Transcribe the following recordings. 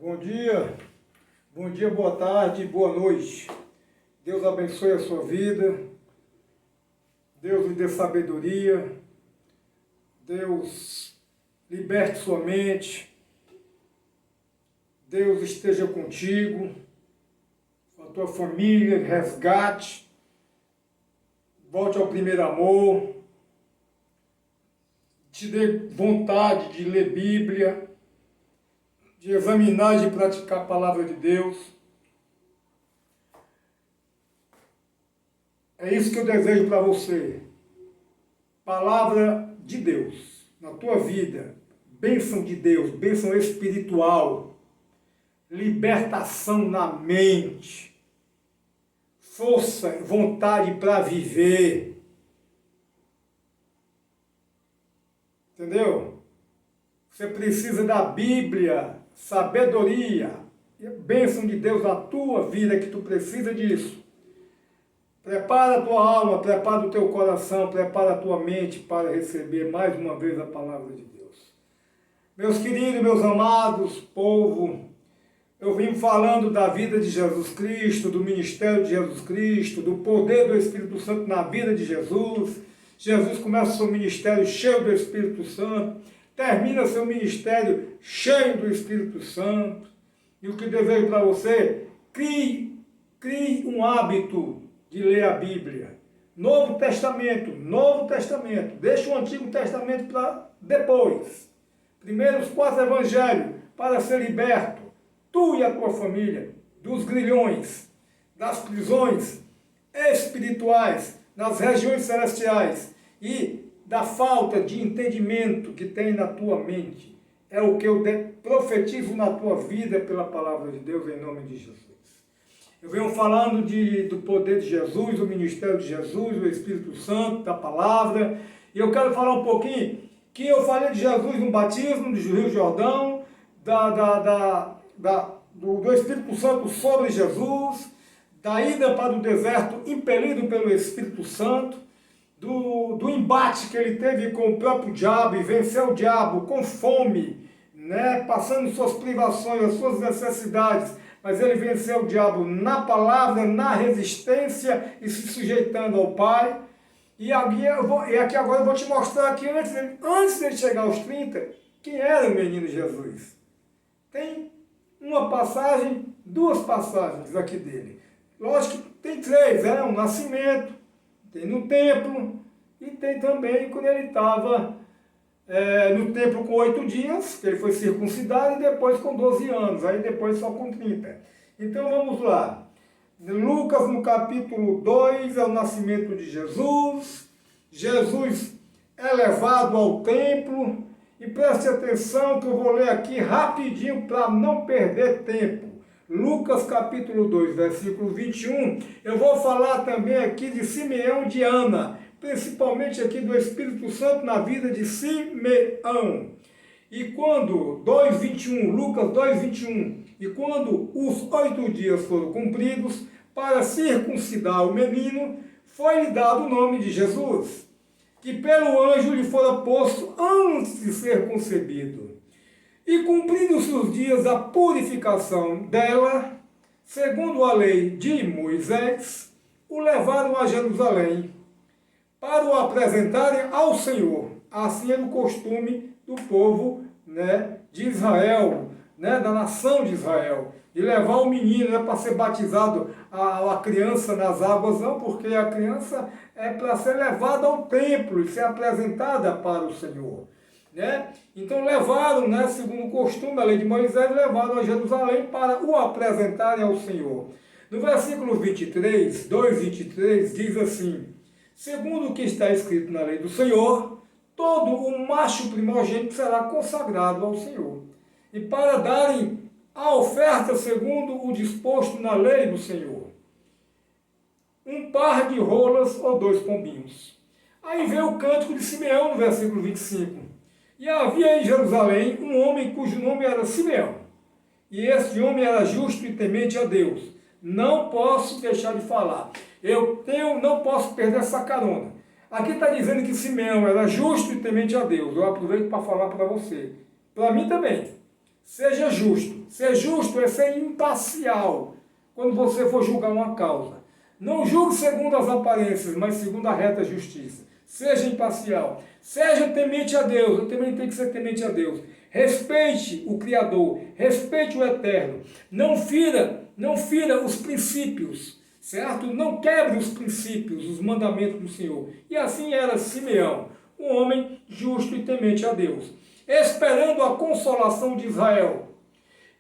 Bom dia, boa tarde, boa noite. Deus abençoe a sua vida, Deus lhe dê sabedoria, Deus liberte sua mente, Deus esteja contigo, com a tua família, resgate, volte ao primeiro amor, te dê vontade de ler Bíblia, de examinar e de praticar a palavra de Deus. É isso que eu desejo para você. Palavra de Deus na tua vida. Bênção de Deus, bênção espiritual. Libertação na mente. Força, vontade para viver. Entendeu? Você precisa da Bíblia, sabedoria, e a bênção de Deus na tua vida, que tu precisa disso. Prepara a tua alma, prepara o teu coração, prepara a tua mente para receber mais uma vez a palavra de Deus. Meus queridos, meus amados, povo, eu vim falando da vida de Jesus Cristo, do ministério de Jesus Cristo, do poder do Espírito Santo na vida de Jesus. Jesus começa o seu ministério cheio do Espírito Santo, termina seu ministério cheio do Espírito Santo. E o que eu desejo para você, crie um hábito de ler a Bíblia. Novo Testamento, deixa o Antigo Testamento para depois. Primeiro os 4 evangelhos, para ser liberto, tu e a tua família, dos grilhões, das prisões espirituais, nas regiões celestiais e da falta de entendimento que tem na tua mente. É o que eu profetizo na tua vida pela palavra de Deus, em nome de Jesus. Eu venho falando do poder de Jesus, do ministério de Jesus, do Espírito Santo, da palavra. E eu quero falar um pouquinho que eu falei de Jesus no batismo, do Rio Jordão, do Espírito Santo sobre Jesus, da ida para o deserto impelido pelo Espírito Santo, do embate que ele teve com o próprio diabo e venceu o diabo com fome, né, passando suas privações, as suas necessidades, mas ele venceu o diabo na palavra, na resistência e se sujeitando ao Pai. E aqui agora eu vou te mostrar que antes dele chegar aos 30, quem era o menino Jesus. Tem uma passagem, 2 passagens aqui dele. Lógico que tem 3, um nascimento, tem no templo e tem também quando ele estava no templo com 8 dias, que ele foi circuncidado, e depois com 12 anos, aí depois só com 30. Então vamos lá. Lucas no capítulo 2 é o nascimento de Jesus. Jesus é levado ao templo, e preste atenção que eu vou ler aqui rapidinho para não perder tempo. Lucas capítulo 2, versículo 21, eu vou falar também aqui de Simeão e de Ana, principalmente aqui do Espírito Santo na vida de Simeão. E quando, 2:21, Lucas 2:21, e quando os 8 dias foram cumpridos, para circuncidar o menino, foi-lhe dado o nome de Jesus, que pelo anjo lhe fora posto antes de ser concebido. E cumpridos-se os dias da purificação dela, segundo a lei de Moisés, o levaram a Jerusalém, para o apresentarem ao Senhor. Assim era o costume do povo, né, de Israel, né, da nação de Israel, de levar o menino para ser batizado, a criança nas águas, não, porque a criança é para ser levada ao templo e ser apresentada para o Senhor. Né? Então levaram, né, segundo o costume da lei de Moisés, levaram a Jerusalém para o apresentarem ao Senhor. No versículo 23, 2:23, diz assim: segundo o que está escrito na lei do Senhor, todo o macho primogênito será consagrado ao Senhor, e para darem a oferta segundo o disposto na lei do Senhor, um par de rolas ou 2 pombinhos. Aí vem o cântico de Simeão no versículo 25. E havia em Jerusalém um homem cujo nome era Simeão, e este homem era justo e temente a Deus. Não posso deixar de falar, não posso perder essa carona. Aqui está dizendo que Simeão era justo e temente a Deus. Eu aproveito para falar para você, para mim também. Seja justo. Ser justo é ser imparcial quando você for julgar uma causa. Não julgue segundo as aparências, mas segundo a reta justiça. Seja imparcial. Seja temente a Deus. Eu também tenho que ser temente a Deus. Respeite o Criador. Respeite o Eterno. Não fira os princípios, certo? Não quebre os princípios, os mandamentos do Senhor. E assim era Simeão, um homem justo e temente a Deus, esperando a consolação de Israel.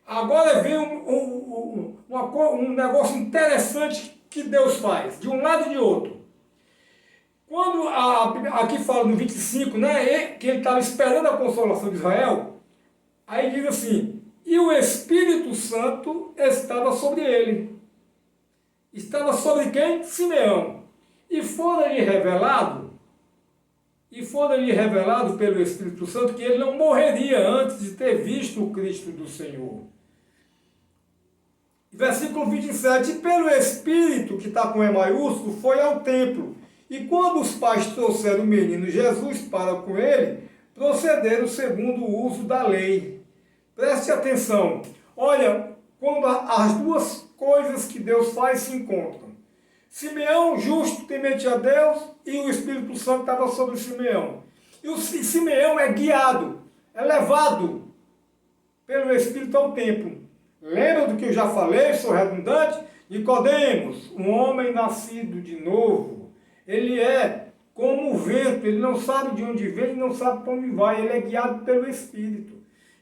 Agora vem um negócio interessante que Deus faz, de um lado e de outro. Quando aqui fala no 25, né, que ele estava esperando a consolação de Israel, aí diz assim, e o Espírito Santo estava sobre ele. Estava sobre quem? Simeão. E fora-lhe revelado pelo Espírito Santo que ele não morreria antes de ter visto o Cristo do Senhor. Versículo 27, pelo Espírito, que está com E maiúsculo, foi ao templo. E quando os pais trouxeram o menino Jesus para com ele, procederam segundo o uso da lei. Preste atenção. Olha, quando as duas coisas que Deus faz se encontram. Simeão, justo, temente a Deus, e o Espírito Santo estava sobre Simeão. E Simeão é guiado, é levado pelo Espírito ao templo. Lembra do que eu já falei, sou redundante? Nicodemos, um homem nascido de novo, ele é como o vento, ele não sabe de onde vem, não sabe para onde vai, ele é guiado pelo Espírito.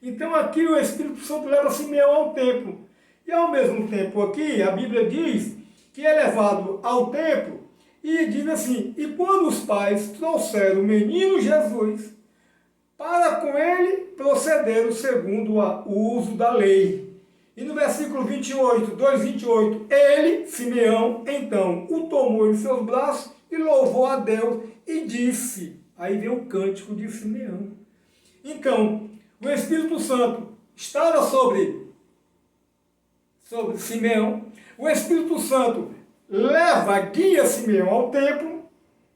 Então aqui o Espírito Santo leva Simeão ao templo. E ao mesmo tempo aqui, a Bíblia diz que é levado ao templo e diz assim, e quando os pais trouxeram o menino Jesus, para com ele procederam segundo o uso da lei. E no versículo 28, 2:28, ele, Simeão, então o tomou em seus braços e louvou a Deus e disse, aí vem o cântico de Simeão. Então, o Espírito Santo estava sobre Simeão, o Espírito Santo guia Simeão ao templo,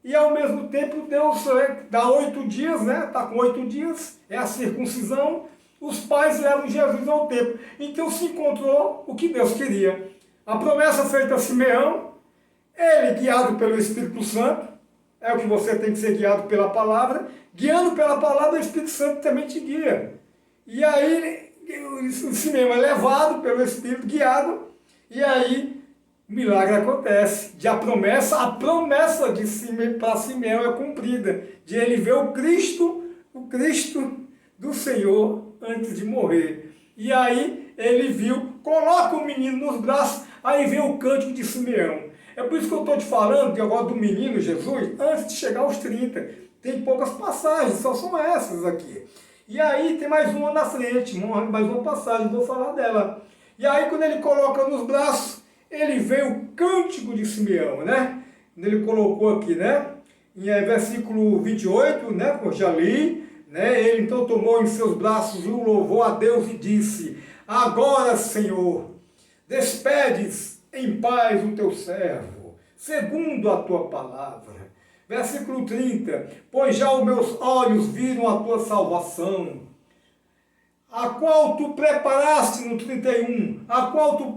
e ao mesmo tempo Deus dá 8 dias, né? Está com 8 dias, é a circuncisão, os pais levam Jesus ao templo. Então se encontrou o que Deus queria. A promessa feita a Simeão, ele guiado pelo Espírito Santo, é o que você tem que ser guiado pela palavra, guiando pela palavra, o Espírito Santo também te guia. E aí o Simeão é levado pelo Espírito, guiado, e aí o milagre acontece. A promessa de Simeão para Simeão é cumprida, de ele ver o Cristo do Senhor antes de morrer. E aí ele viu, coloca o menino nos braços, aí vem o cântico de Simeão. É por isso que eu estou te falando de agora do menino Jesus, antes de chegar aos 30. Tem poucas passagens, só são essas aqui. E aí tem mais uma na frente, mais uma passagem, vou falar dela. E aí quando ele coloca nos braços, ele vê o cântico de Simeão, né? Ele colocou aqui, né? Em versículo 28, né? Eu já li, né? Ele então tomou em seus braços e o louvou a Deus e disse, agora, Senhor, despedes em paz o teu servo, segundo a tua palavra. Versículo 30, pois já os meus olhos viram a tua salvação, a qual tu preparaste no 31, a qual tu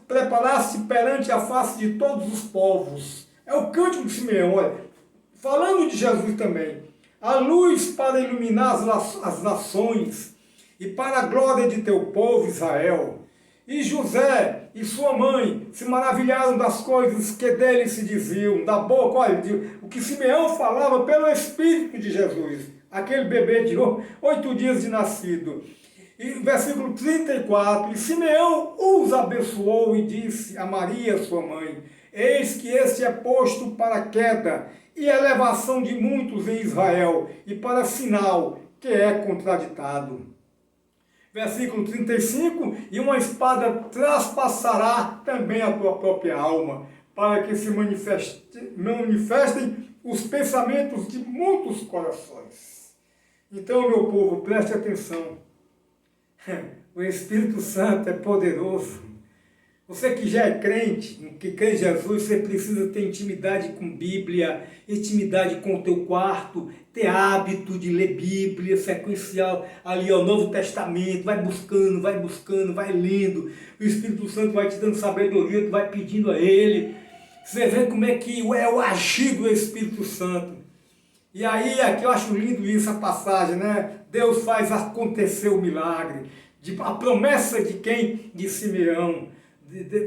preparaste perante a face de todos os povos. É o cântico de Simeão, olha, falando de Jesus também. A luz para iluminar as nações e para a glória de teu povo Israel. E José e sua mãe se maravilharam das coisas que dele se diziam, da boca, olha, o que Simeão falava pelo Espírito de Jesus, aquele bebê de 8 dias de nascido. E versículo 34, e Simeão os abençoou e disse a Maria, sua mãe, eis que este é posto para queda e elevação de muitos em Israel, e para sinal que é contraditado. Versículo 35, e uma espada traspassará também a tua própria alma, para que se manifestem os pensamentos de muitos corações. Então, meu povo, preste atenção. O Espírito Santo é poderoso Você que já é crente, que crê em Jesus, você precisa ter intimidade com Bíblia, intimidade com o teu quarto, ter hábito de ler Bíblia, sequencial, ali ao Novo Testamento, vai buscando, vai lendo. O Espírito Santo vai te dando sabedoria, tu vai pedindo a Ele. Você vê como é que é o agir do Espírito Santo. E aí, aqui eu acho lindo isso, a passagem, né? Deus faz acontecer o milagre. A promessa de quem? De Simeão.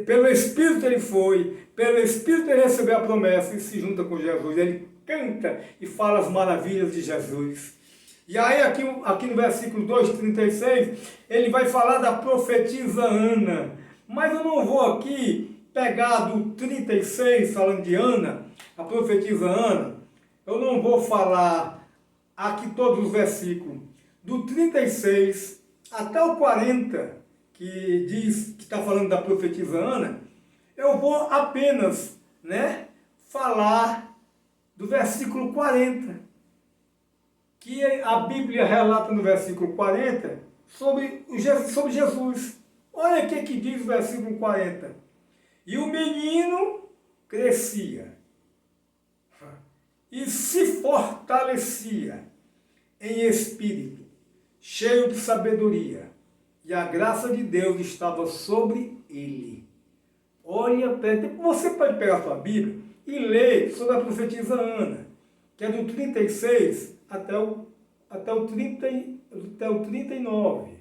Pelo Espírito ele foi, pelo Espírito ele recebeu a promessa e se junta com Jesus. Ele canta e fala as maravilhas de Jesus. E aí, aqui no versículo 2:36, ele vai falar da profetisa Ana. Mas eu não vou aqui pegar do 36, falando de Ana, a profetisa Ana. Eu não vou falar aqui todos os versículos. Do 36 até o 40, que diz que está falando da profetisa Ana, eu vou apenas, falar do versículo 40, que a Bíblia relata no versículo 40 sobre Jesus. Olha o que diz o versículo 40. E o menino crescia e se fortalecia em espírito, cheio de sabedoria, e a graça de Deus estava sobre ele. Olha, você pode pegar a sua Bíblia e ler sobre a profetisa Ana, que é do 36 até o 39.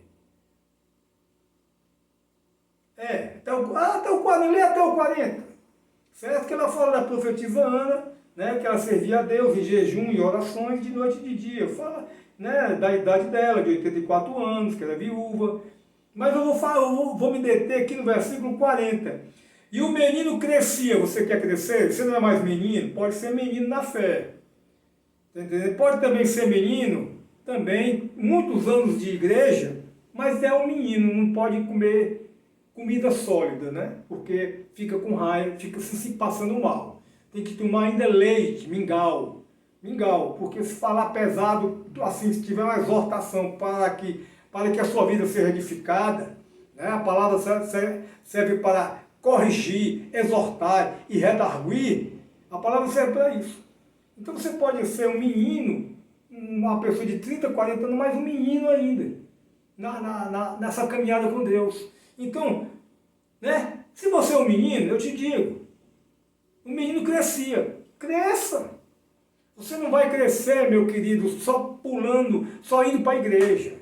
Até o 40, lê até o 40. Certo? Que ela fala da profetisa Ana, que ela servia a Deus em jejum e orações de noite e de dia. Fala, da idade dela, de 84 anos, que era viúva. Mas eu vou me deter aqui no versículo 40. E o menino crescia. Você quer crescer? Você não é mais menino? Pode ser menino na fé. Tá entendendo? Pode também ser menino, também, muitos anos de igreja, mas é um menino, não pode comer comida sólida, Porque fica com raiva, fica se passando mal. Tem que tomar ainda leite, mingau, porque se falar pesado, assim, se tiver uma exortação para que a sua vida seja edificada, a palavra serve para corrigir, exortar e redarguir, a palavra serve para isso. Então você pode ser um menino, uma pessoa de 30, 40 anos, mas um menino ainda, nessa caminhada com Deus. Então, se você é um menino, eu te digo, o menino crescia, cresça. Você não vai crescer, meu querido, só pulando, só indo para a igreja.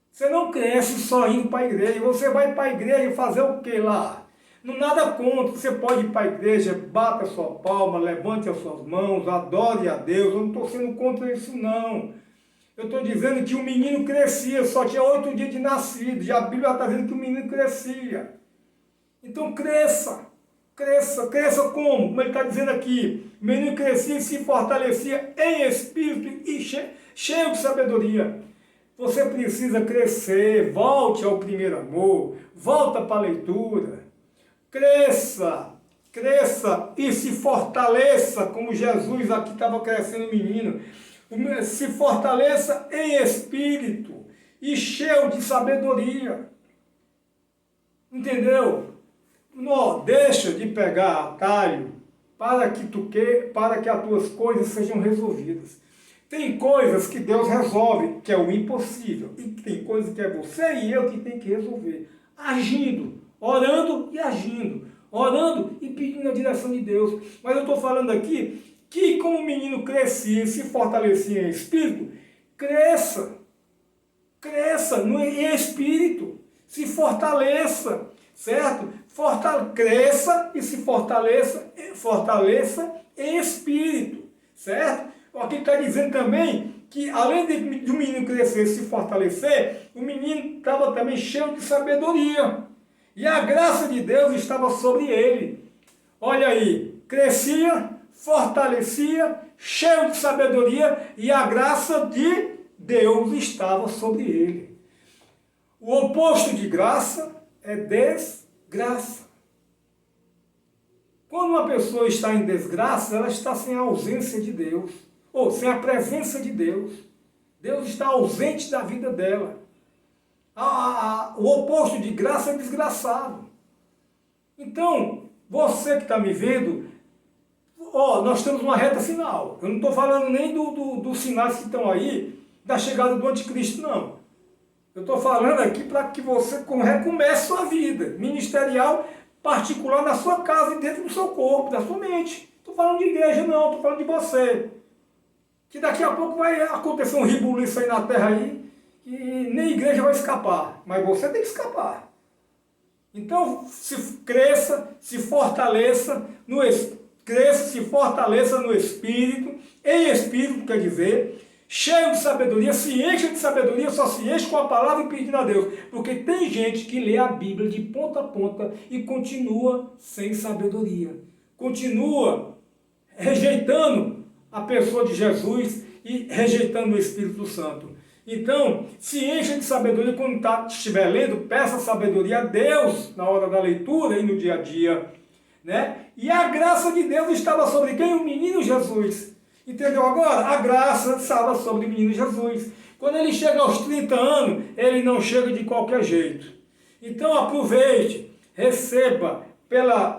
Você não cresce só indo para a igreja, você vai para a igreja fazer o que lá? Não nada contra, você pode ir para a igreja, bata a sua palma, levante as suas mãos, adore a Deus, eu não estou sendo contra isso não. Eu estou dizendo que o menino crescia, só tinha 8 dias de nascido, já a Bíblia está dizendo que o menino crescia. Então cresça como? Como ele está dizendo aqui, o menino crescia e se fortalecia em espírito e cheio de sabedoria. Você precisa crescer, volte ao primeiro amor, volta para a leitura, cresça e se fortaleça, como Jesus aqui estava crescendo o menino, se fortaleça em espírito e cheio de sabedoria. Entendeu? Não deixa de pegar atalho para que as tuas coisas sejam resolvidas. Tem coisas que Deus resolve, que é o impossível. E tem coisas que é você e eu que tem que resolver. Agindo, orando e agindo. Orando e pedindo a direção de Deus. Mas eu estou falando aqui que como o menino crescia e se fortalecia em espírito, cresça em espírito, se fortaleça, certo? Cresça e se fortaleça em espírito, certo? Aqui está dizendo também que além de o menino crescer e se fortalecer, o menino estava também cheio de sabedoria. E a graça de Deus estava sobre ele. Olha aí, crescia, fortalecia, cheio de sabedoria, e a graça de Deus estava sobre ele. O oposto de graça é desgraça. Quando uma pessoa está em desgraça, ela está sem a ausência de Deus, ou sem a presença de Deus. Deus está ausente da vida dela. O oposto de graça é desgraçado. Então, você que está me vendo, nós temos uma reta final. Eu não estou falando nem dos sinais que estão aí, da chegada do anticristo, não. Eu estou falando aqui para que você recomece sua vida ministerial, particular, na sua casa e dentro do seu corpo, da sua mente. Estou falando de igreja, não, estou falando de você. Que daqui a pouco vai acontecer um rebuliço aí na terra aí, e nem igreja vai escapar, mas você tem que escapar. Então, cresça, se fortaleça no Espírito, em Espírito, quer dizer, cheio de sabedoria, se encha de sabedoria, só se enche com a palavra e pedindo a Deus. Porque tem gente que lê a Bíblia de ponta a ponta e continua sem sabedoria. Continua rejeitando a pessoa de Jesus e rejeitando o Espírito Santo. Então, se encha de sabedoria quando estiver lendo, peça sabedoria a Deus na hora da leitura e no dia a dia. Né? E a graça de Deus estava sobre quem? O menino Jesus. Entendeu agora? A graça estava sobre o menino Jesus. Quando ele chega aos 30 anos, ele não chega de qualquer jeito. Então aproveite, receba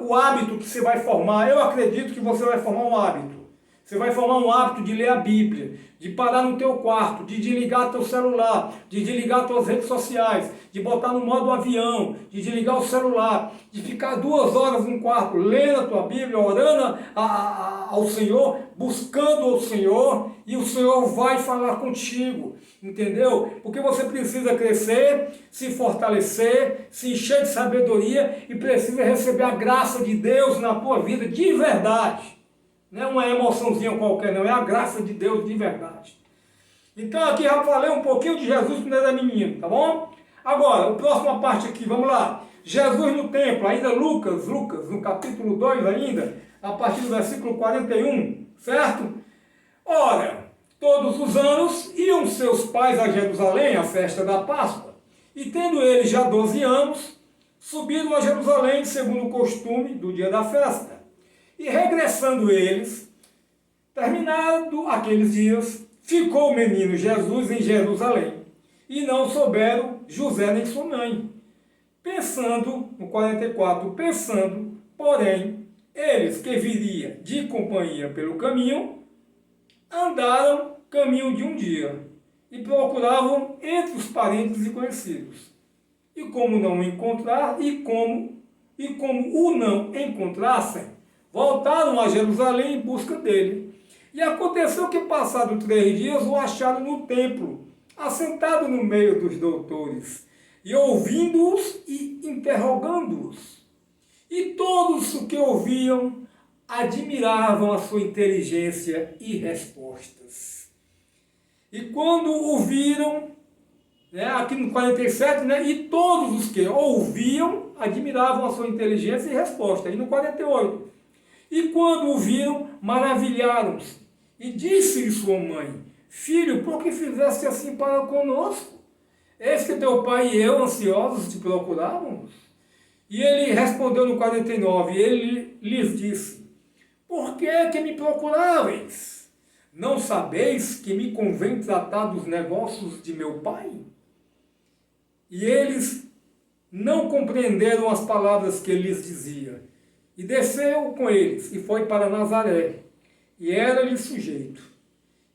o hábito que você vai formar. Eu acredito que você vai formar um hábito. Você vai formar um hábito de ler a Bíblia, de parar no teu quarto, de desligar teu celular, de desligar tuas redes sociais, de botar no modo avião, de desligar o celular, de ficar 2 horas no quarto lendo a tua Bíblia, orando ao Senhor, buscando o Senhor, e o Senhor vai falar contigo, entendeu? Porque você precisa crescer, se fortalecer, se encher de sabedoria e precisa receber a graça de Deus na tua vida de verdade. Não é uma emoçãozinha qualquer, não. É a graça de Deus de verdade. Então aqui já falei um pouquinho de Jesus quando era menino, tá bom? Agora, a próxima parte aqui, vamos lá. Jesus no templo, ainda Lucas, no capítulo 2 ainda, a partir do versículo 41, certo? Ora, todos os anos iam seus pais a Jerusalém, à festa da Páscoa, e tendo eles já 12 anos, subiram a Jerusalém segundo o costume do dia da festa. E regressando eles, terminado aqueles dias, ficou o menino Jesus em Jerusalém, e não souberam José nem sua mãe. Pensando, no 44, porém, eles que viria de companhia pelo caminho, andaram caminho de um dia, e procuravam entre os parentes e conhecidos. E como não encontrar, e como o não encontrassem, voltaram a Jerusalém em busca dele. E aconteceu que, passados 3 dias, o acharam no templo, assentado no meio dos doutores, e ouvindo-os e interrogando-os. E todos os que ouviam admiravam a sua inteligência e respostas. E quando o viram, aqui no 47, e todos os que ouviam admiravam a sua inteligência e resposta. E no 48, e quando o viram, maravilharam-se. E disse-lhe sua mãe: Filho, por que fizeste assim para conosco? Eis que teu pai e eu, ansiosos, te procurávamos. E ele respondeu no 49, e ele lhes disse: Por que é que me procuráveis? Não sabeis que me convém tratar dos negócios de meu pai? E eles não compreenderam as palavras que ele lhes dizia. E desceu com eles, e foi para Nazaré, e era-lhe sujeito.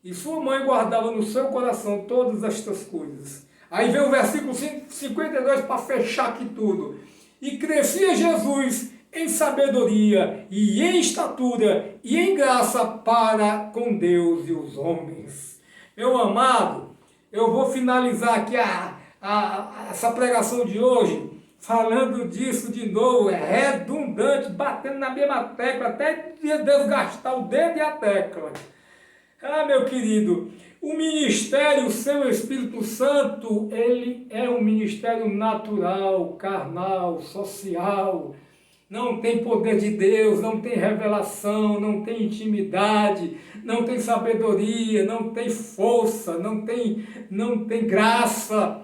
E sua mãe guardava no seu coração todas estas coisas. Aí vem o versículo 52 para fechar aqui tudo. E crescia Jesus em sabedoria, e em estatura, e em graça para com Deus e os homens. Meu amado, eu vou finalizar aqui essa pregação de hoje, falando disso de novo, redundante, batendo na mesma tecla, até desgastar o dedo e a tecla. Meu querido, o ministério, o seu Espírito Santo, ele é um ministério natural, carnal, social. Não tem poder de Deus, não tem revelação, não tem intimidade, não tem sabedoria, não tem força, não tem graça.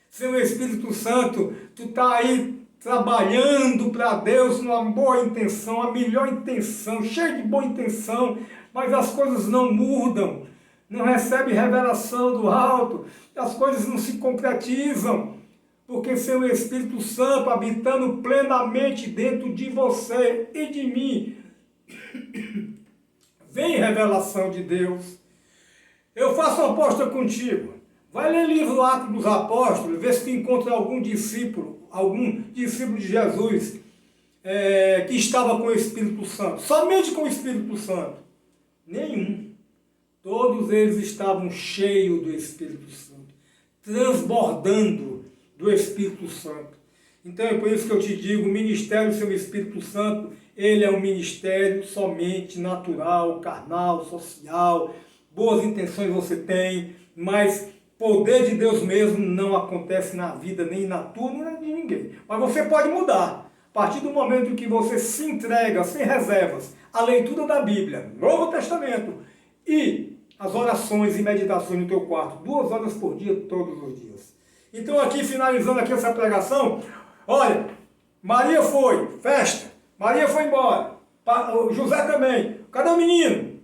Seu Espírito Santo, tu está aí trabalhando para Deus numa boa intenção, a melhor intenção, cheio de boa intenção, mas as coisas não mudam, não recebe revelação do alto, as coisas não se concretizam. Porque sem o Espírito Santo habitando plenamente dentro de você e de mim, vem revelação de Deus. Eu faço uma aposta contigo. Vai ler livro Atos dos Apóstolos, vê se tu encontra algum discípulo de Jesus que estava com o Espírito Santo. Somente com o Espírito Santo. Nenhum. Todos eles estavam cheios do Espírito Santo, transbordando do Espírito Santo. Então é por isso que eu te digo, o ministério sem o Espírito Santo, ele é um ministério somente natural, carnal, social. Boas intenções você tem, mas poder de Deus mesmo não acontece na vida, nem na tua, nem na de ninguém. Mas você pode mudar. A partir do momento que você se entrega, sem reservas, à leitura da Bíblia, Novo Testamento, e as orações e meditações no teu quarto, 2 horas por dia, todos os dias. Então aqui, finalizando aqui essa pregação, olha, Maria foi, festa, Maria foi embora, José também. Cadê o menino?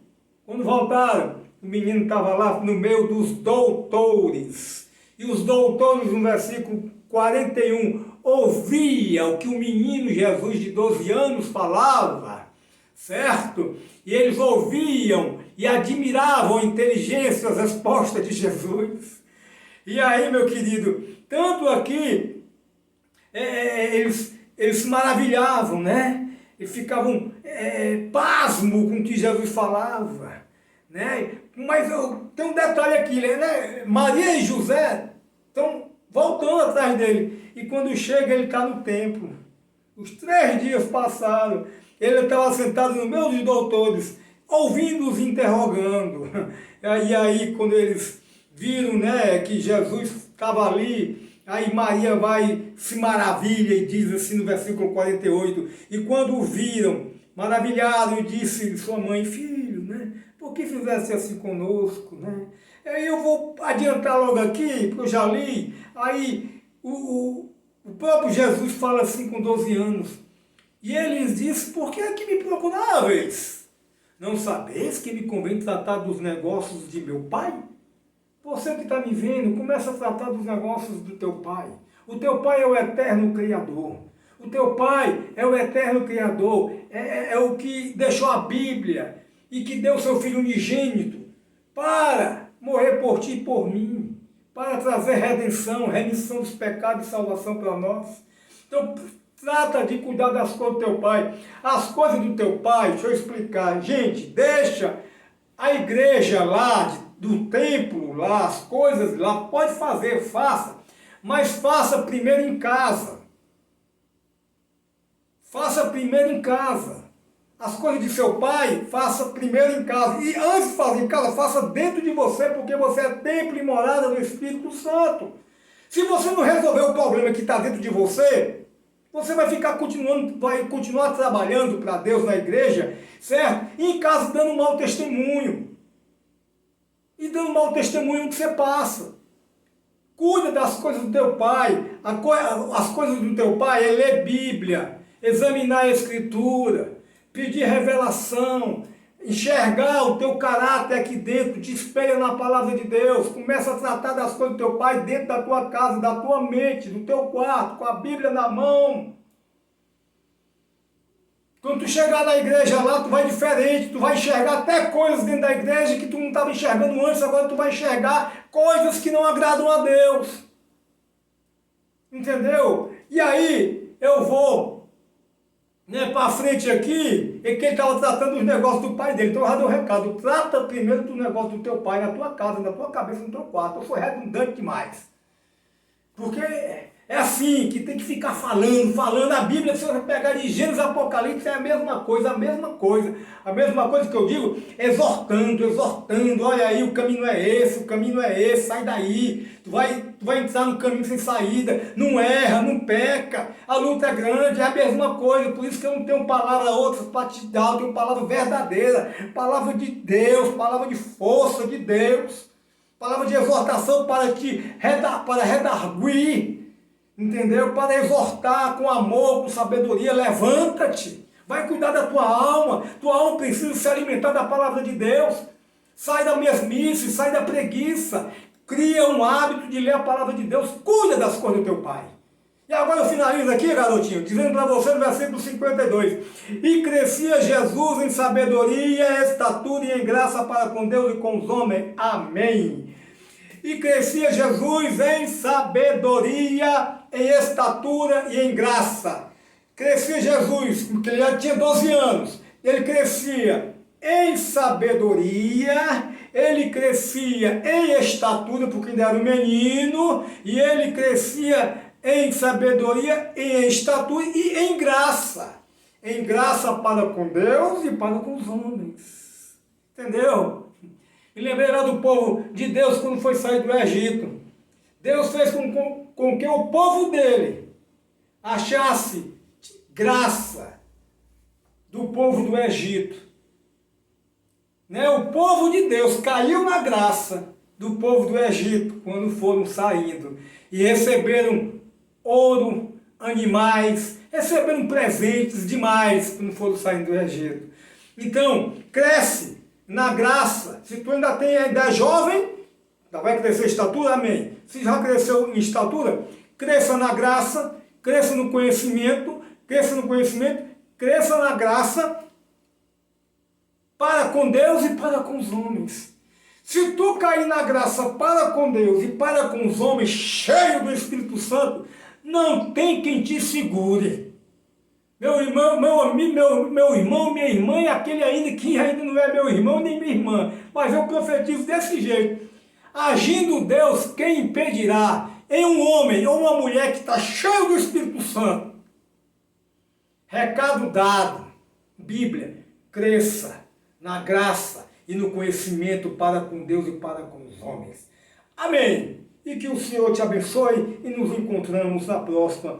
Quando voltaram, o menino estava lá no meio dos doutores. E os doutores, no versículo 41, ouviam o que o menino Jesus de 12 anos falava, certo? E eles ouviam e admiravam a inteligência, as respostas de Jesus. E aí, meu querido, tanto aqui, eles se maravilhavam, né? E ficavam pasmo com o que Jesus falava, né? Mas tem um detalhe aqui, né? Maria e José estão voltando atrás dele. E quando chega, ele está no templo. Os 3 dias passaram. Ele estava sentado no meio dos doutores, ouvindo-os, interrogando. E aí, quando eles viram, né, que Jesus estava ali, aí Maria vai, se maravilha e diz assim no versículo 48, e quando o viram, maravilharam, e disse sua mãe, filho, né, por que fizesse assim conosco, né? Aí eu vou adiantar logo aqui, porque eu já li, aí o próprio Jesus fala assim com 12 anos, e ele lhes disse, por que é que me procuráveis? Não sabeis que me convém tratar dos negócios de meu Pai? Você que está me vendo, começa a tratar dos negócios do teu Pai. O teu Pai é o eterno Criador. O teu Pai é o eterno Criador. É o que deixou a Bíblia e que deu seu Filho unigênito para morrer por ti e por mim. Para trazer redenção, remissão dos pecados e salvação para nós. Então, trata de cuidar das coisas do teu Pai. As coisas do teu Pai, deixa eu explicar. Gente, deixa a igreja lá, do templo lá, as coisas lá, pode fazer, faça. Mas faça primeiro em casa. Faça primeiro em casa. As coisas de seu Pai, faça primeiro em casa. E antes de fazer em casa, faça dentro de você, porque você é templo e morada do Espírito Santo. Se você não resolver o problema que está dentro de você, você vai continuar trabalhando para Deus na igreja, certo? E em casa dando um mau testemunho. E dando um mau testemunho que você passa. Cuida das coisas do teu Pai. As coisas do teu Pai é ler Bíblia, examinar a Escritura, pedir revelação, enxergar o teu caráter aqui dentro, te espelha na palavra de Deus, começa a tratar das coisas do teu Pai dentro da tua casa, da tua mente, do teu quarto, com a Bíblia na mão. Quando tu chegar na igreja lá, tu vai diferente, tu vai enxergar até coisas dentro da igreja que tu não estava enxergando antes, agora tu vai enxergar coisas que não agradam a Deus. Entendeu? E aí, eu vou para frente aqui, e que ele estava tratando dos negócios do pai dele. Então eu já dei um recado, trata primeiro do negócio do teu pai, na tua casa, na tua cabeça, no teu quarto. Eu sou redundante demais. Porque é assim, que tem que ficar falando. A Bíblia, se você pegar de Gênesis e Apocalipse, é a mesma coisa. A mesma coisa que eu digo, exortando. Olha aí, o caminho é esse, sai daí. Tu vai entrar no caminho sem saída. Não erra, não peca. A luta é grande, é a mesma coisa. Por isso que eu não tenho palavra outra para te dar. Eu tenho palavra verdadeira. Palavra de Deus, palavra de força de Deus. Palavra de exortação para redarguir. Entendeu? Para exortar com amor, com sabedoria, levanta-te. Vai cuidar da tua alma. Tua alma precisa se alimentar da palavra de Deus. Sai da mesmice, sai da preguiça. Cria um hábito de ler a palavra de Deus, cuida das coisas do teu pai. E agora eu finalizo aqui, garotinho, dizendo para você no versículo 52. E crescia Jesus em sabedoria, estatura e em graça para com Deus e com os homens. Amém. E crescia Jesus em sabedoria, em estatura e em graça. Crescia Jesus, porque ele já tinha 12 anos. Ele crescia em sabedoria, ele crescia em estatura, porque ainda era um menino, e ele crescia em sabedoria, em estatura e em graça. Em graça para com Deus e para com os homens. Entendeu? E lembrei lá do povo de Deus quando foi sair do Egito. Deus fez com que o povo dele achasse graça do povo do Egito. Né? O povo de Deus caiu na graça do povo do Egito quando foram saindo. E receberam ouro, animais, receberam presentes demais quando foram saindo do Egito. Então, cresce na graça. Se tu ainda é jovem, ainda vai crescer em estatura, amém. Se já cresceu em estatura, cresça na graça, cresça no conhecimento, cresça na graça para com Deus e para com os homens. Se tu cair na graça para com Deus e para com os homens, cheio do Espírito Santo, não tem quem te segure. Meu irmão, meu irmão, minha irmã, e aquele ainda que ainda não é meu irmão nem minha irmã, mas eu profetizo desse jeito. Agindo Deus, quem impedirá em um homem ou uma mulher que está cheio do Espírito Santo? Recado dado, Bíblia, cresça na graça e no conhecimento para com Deus e para com os homens. Amém. E que o Senhor te abençoe e nos encontramos na próxima